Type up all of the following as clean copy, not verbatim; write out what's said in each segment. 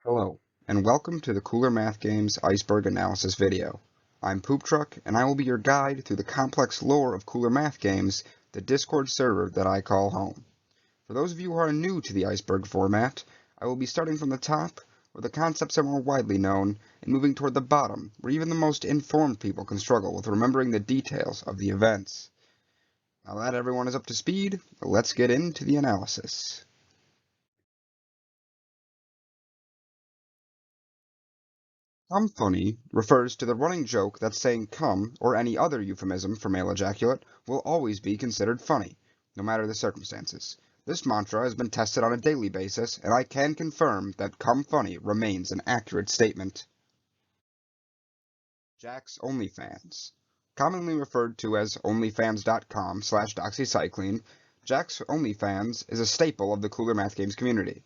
Hello, and welcome to the Cooler Math Games Iceberg Analysis video. I'm Poop Truck, and I will be your guide through the complex lore of Cooler Math Games, the Discord server that I call home. For those of you who are new to the Iceberg format, I will be starting from the top, where the concepts are more widely known, and moving toward the bottom, where even the most informed people can struggle with remembering the details of the events. Now that everyone is up to speed, let's get into the analysis. Cum funny refers to the running joke that saying cum, or any other euphemism for male ejaculate, will always be considered funny, no matter the circumstances. This mantra has been tested on a daily basis, and I can confirm that cum funny remains an accurate statement. Jack's OnlyFans. Commonly referred to as onlyfans.com/doxycycline, Jack's OnlyFans is a staple of the Cooler Math Games community.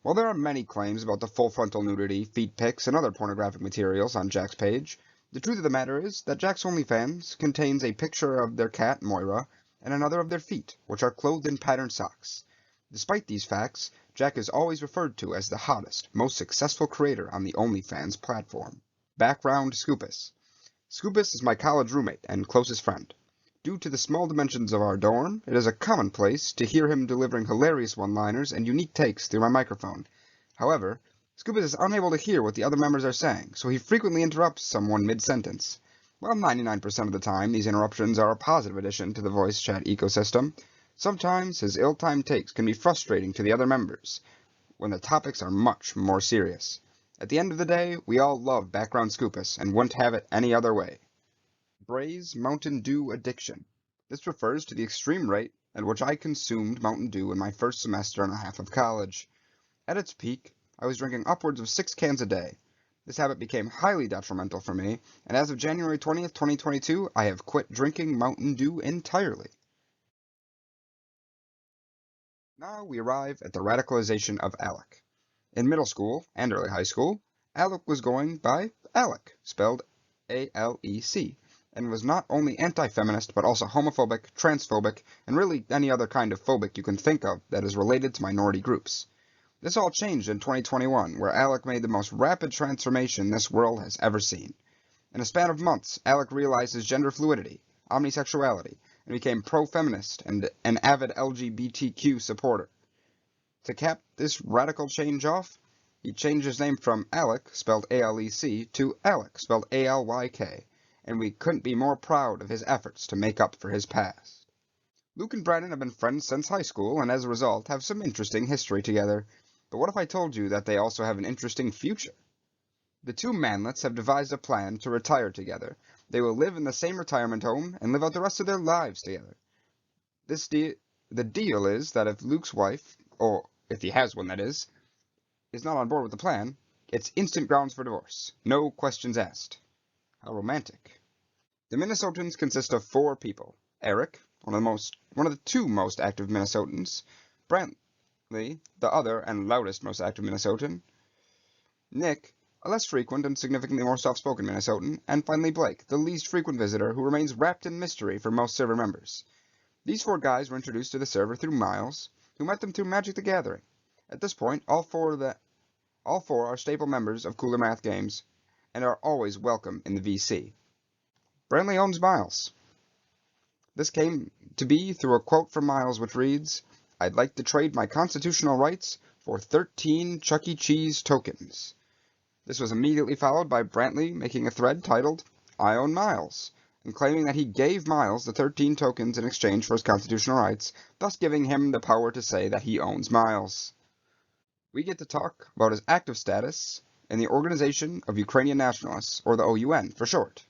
While there are many claims about the full frontal nudity, feet pics, and other pornographic materials on Jack's page, the truth of the matter is that Jack's OnlyFans contains a picture of their cat, Moira, and another of their feet, which are clothed in patterned socks. Despite these facts, Jack is always referred to as the hottest, most successful creator on the OnlyFans platform. Background Scoopus. Scoopus is my college roommate and closest friend. Due to the small dimensions of our dorm, it is a commonplace to hear him delivering hilarious one-liners and unique takes through my microphone. However, Scoopus is unable to hear what the other members are saying, so he frequently interrupts someone mid-sentence. While 99% of the time these interruptions are a positive addition to the voice chat ecosystem, sometimes his ill-timed takes can be frustrating to the other members when the topics are much more serious. At the end of the day, we all love Background Scoopus and wouldn't have it any other way. Bray's Mountain Dew addiction. This refers to the extreme rate at which I consumed Mountain Dew in my first semester and a half of college. At its peak, I was drinking upwards of 6 cans a day. This habit became highly detrimental for me, and as of January 20th, 2022, I have quit drinking Mountain Dew entirely. Now we arrive at the radicalization of Alec. In middle school and early high school, Alec was going by Alec, spelled A-L-E-C, and was not only anti-feminist but also homophobic, transphobic, and really any other kind of phobic you can think of that is related to minority groups. This all changed in 2021, where Alec made the most rapid transformation this world has ever seen. In a span of months, Alec realized his gender fluidity, omnisexuality, and became pro-feminist and an avid LGBTQ supporter. To cap this radical change off, he changed his name from Alec, spelled A-L-E-C, to Alec, spelled A-L-Y-K, and we couldn't be more proud of his efforts to make up for his past. Luke and Brandon have been friends since high school, and as a result have some interesting history together. But what if I told you that they also have an interesting future? The two manlets have devised a plan to retire together. They will live in the same retirement home and live out the rest of their lives together. The deal is that if Luke's wife, or if he has one that is not on board with the plan, it's instant grounds for divorce. No questions asked. How romantic. The Minnesotans consist of 4 people. Eric, one of the 2 most active Minnesotans. Brantley, the other and loudest most active Minnesotan. Nick, a less frequent and significantly more soft-spoken Minnesotan. And finally Blake, the least frequent visitor who remains wrapped in mystery for most server members. These 4 guys were introduced to the server through Miles, who met them through Magic the Gathering. At this point, all four are staple members of Cooler Math Games and are always welcome in the VC. Brantley owns Miles. This came to be through a quote from Miles which reads, "I'd like to trade my constitutional rights for 13 Chuck E. Cheese tokens." This was immediately followed by Brantley making a thread titled, "I own Miles," and claiming that he gave Miles the 13 tokens in exchange for his constitutional rights, thus giving him the power to say that he owns Miles. We get to talk about his active status in the Organization of Ukrainian Nationalists, or the OUN for short.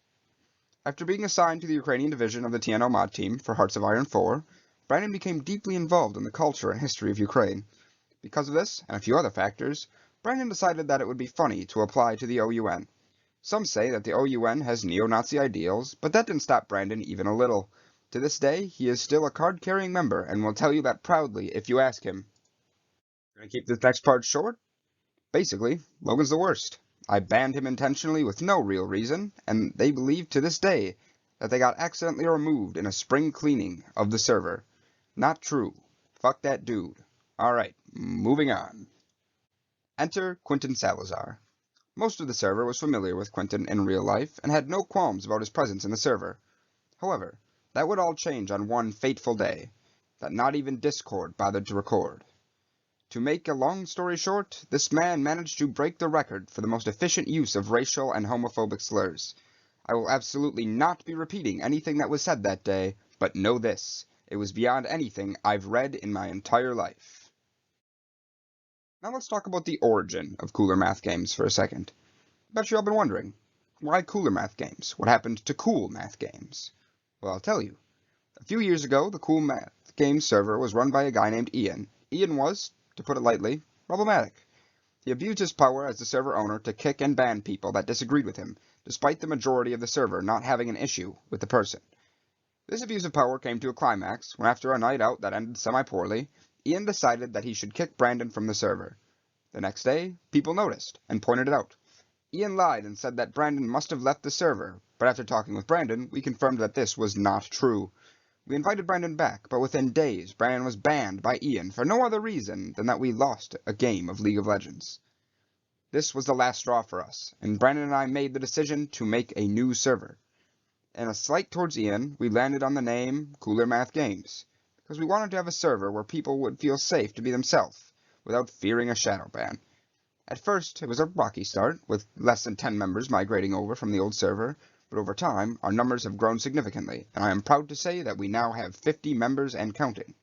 After being assigned to the Ukrainian division of the TNO mod team for Hearts of Iron 4, Brandon became deeply involved in the culture and history of Ukraine. Because of this, and a few other factors, Brandon decided that it would be funny to apply to the OUN. Some say that the OUN has neo-Nazi ideals, but that didn't stop Brandon even a little. To this day, he is still a card-carrying member, and will tell you that proudly if you ask him. Gonna keep this next part short? Basically, Logan's the worst. I banned him intentionally with no real reason, and they believe to this day that they got accidentally removed in a spring cleaning of the server. Not true. Fuck that dude. Alright, moving on. Enter Quentin Salazar. Most of the server was familiar with Quentin in real life and had no qualms about his presence in the server. However, that would all change on one fateful day that not even Discord bothered to record. To make a long story short, this man managed to break the record for the most efficient use of racial and homophobic slurs. I will absolutely not be repeating anything that was said that day, but know this, it was beyond anything I've read in my entire life. Now let's talk about the origin of Cooler Math Games for a second. I bet you all been wondering, why Cooler Math Games? What happened to Cool Math Games? Well, I'll tell you. A few years ago, the Cool Math Games server was run by a guy named Ian. Ian was, to put it lightly, problematic. He abused his power as the server owner to kick and ban people that disagreed with him, despite the majority of the server not having an issue with the person. This abuse of power came to a climax when, after a night out that ended semi-poorly, Ian decided that he should kick Brandon from the server. The next day, people noticed and pointed it out. Ian lied and said that Brandon must have left the server, but after talking with Brandon, we confirmed that this was not true. We invited Brandon back, but within days, Brandon was banned by Ian for no other reason than that we lost a game of League of Legends. This was the last straw for us, and Brandon and I made the decision to make a new server. In a slight towards Ian, we landed on the name Cooler Math Games, because we wanted to have a server where people would feel safe to be themselves, without fearing a shadow ban. At first, it was a rocky start, with less than 10 members migrating over from the old server, but over time, our numbers have grown significantly, and I am proud to say that we now have 50 members and counting.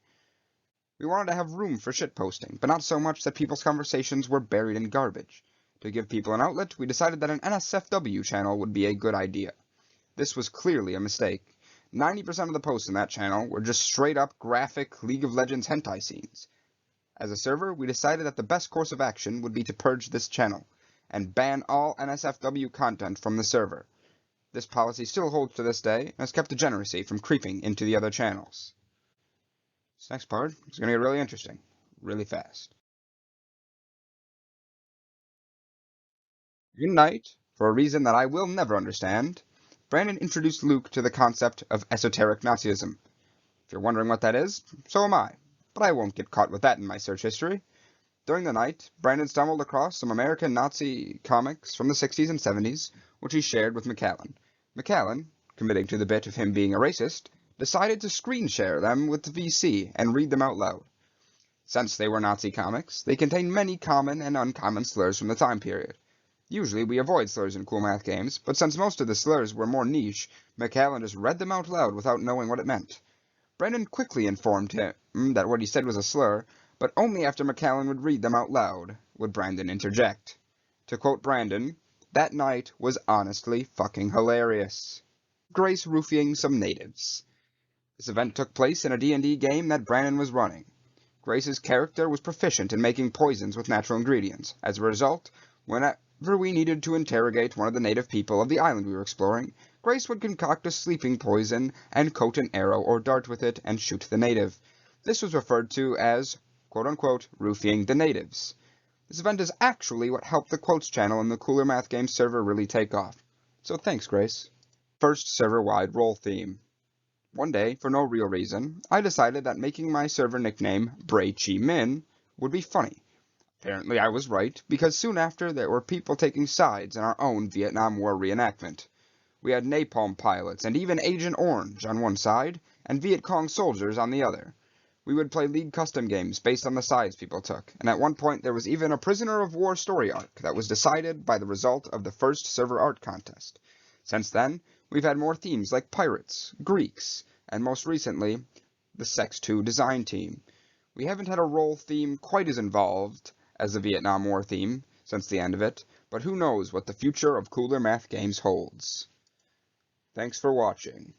We wanted to have room for shitposting, but not so much that people's conversations were buried in garbage. To give people an outlet, we decided that an NSFW channel would be a good idea. This was clearly a mistake. 90% of the posts in that channel were just straight-up graphic League of Legends hentai scenes. As a server, we decided that the best course of action would be to purge this channel, and ban all NSFW content from the server. This policy still holds to this day, and has kept degeneracy from creeping into the other channels. This next part is going to get really interesting, really fast. One night, for a reason that I will never understand, Brandon introduced Luke to the concept of esoteric Nazism. If you're wondering what that is, so am I, but I won't get caught with that in my search history. During the night, Brandon stumbled across some American Nazi comics from the 60s and 70s, which he shared with McAllen. McAllen, committing to the bit of him being a racist, decided to screen share them with the VC and read them out loud. Since they were Nazi comics, they contained many common and uncommon slurs from the time period. Usually we avoid slurs in Cool Math Games, but since most of the slurs were more niche, McAllen just read them out loud without knowing what it meant. Brandon quickly informed him that what he said was a slur, but only after McAllen would read them out loud would Brandon interject. To quote Brandon, that night was honestly fucking hilarious. Grace roofing some natives. This event took place in a D&D game that Brandon was running. Grace's character was proficient in making poisons with natural ingredients. As a result, whenever we needed to interrogate one of the native people of the island we were exploring, Grace would concoct a sleeping poison and coat an arrow or dart with it and shoot the native. This was referred to as, quote-unquote, roofing the natives. This event is actually what helped the Quotes channel and the Cooler Math Games server really take off. So thanks, Grace. First server-wide role theme. One day, for no real reason, I decided that making my server nickname Bray Chi Min would be funny. Apparently I was right, because soon after there were people taking sides in our own Vietnam War reenactment. We had napalm pilots and even Agent Orange on one side, and Viet Cong soldiers on the other. We would play League custom games based on the sides people took, and at one point there was even a prisoner of war story arc that was decided by the result of the first server art contest. Since then, we've had more themes like pirates, Greeks, and most recently, the Sex 2 design team. We haven't had a role theme quite as involved as the Vietnam War theme since the end of it, but who knows what the future of Cooler Math Games holds. Thanks for watching.